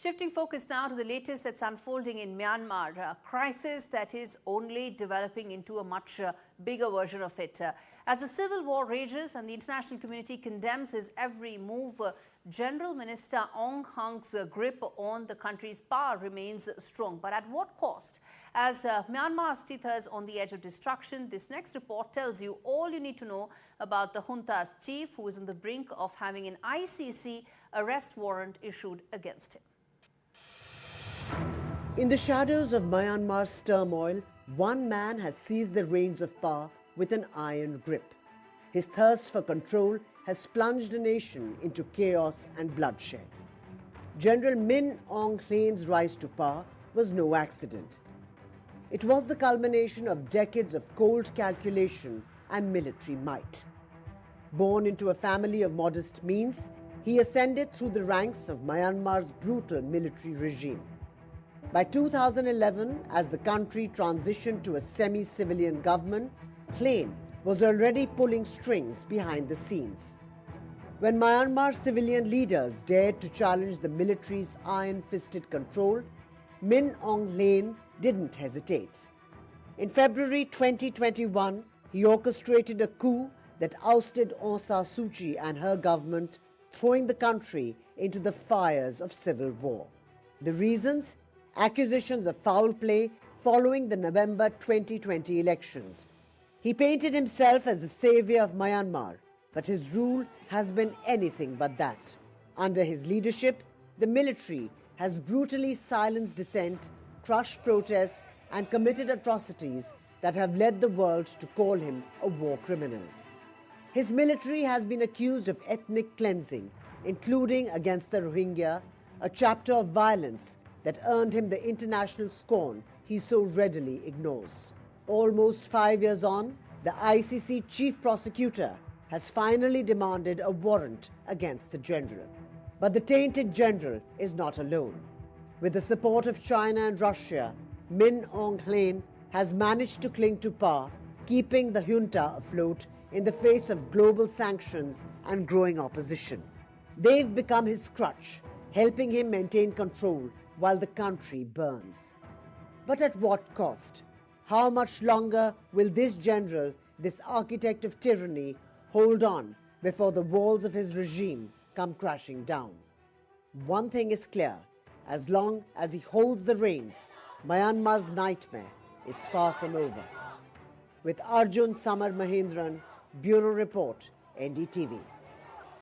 Shifting focus now to the latest that's unfolding in Myanmar, a crisis that is only developing into a much bigger version of it. As the civil war rages and the international community condemns his every move, General Minister Aung Hlaing's grip on the country's power remains strong. But at what cost? As Myanmar's teeters on the edge of destruction, this next report tells you all you need to know about the junta's chief, who is on the brink of having an ICC arrest warrant issued against him. In the shadows of Myanmar's turmoil, one man has seized the reins of power with an iron grip. His thirst for control has plunged the nation into chaos and bloodshed. General Min Aung Hlaing's rise to power was no accident. It was the culmination of decades of cold calculation and military might. Born into a family of modest means, he ascended through the ranks of Myanmar's brutal military regime. By 2011, as the country transitioned to a semi-civilian government, Hlaing was already pulling strings behind the scenes. When Myanmar civilian leaders dared to challenge the military's iron-fisted control, Min Aung Hlaing didn't hesitate. In February 2021, he orchestrated a coup that ousted Aung San Suu Kyi and her government, throwing the country into the fires of civil war. The reasons? Accusations of foul play following the November 2020 elections. He painted himself as the savior of Myanmar, but his rule has been anything but that. Under his leadership, the military has brutally silenced dissent, crushed protests, and committed atrocities that have led the world to call him a war criminal. His military has been accused of ethnic cleansing, including against the Rohingya, a chapter of violence that earned him the international scorn he so readily ignores. Almost 5 years on, the ICC chief prosecutor has finally demanded a warrant against the general. But the tainted general is not alone. With the support of China and Russia, Min Aung Hlaing has managed to cling to power, keeping the junta afloat in the face of global sanctions and growing opposition. They've become his crutch, helping him maintain control while the country burns. But at what cost? How much longer will this general, this architect of tyranny, hold on before the walls of his regime come crashing down? One thing is clear: as long as he holds the reins, Myanmar's nightmare is far from over. With Arjun Samar Mahendran, Bureau Report, NDTV.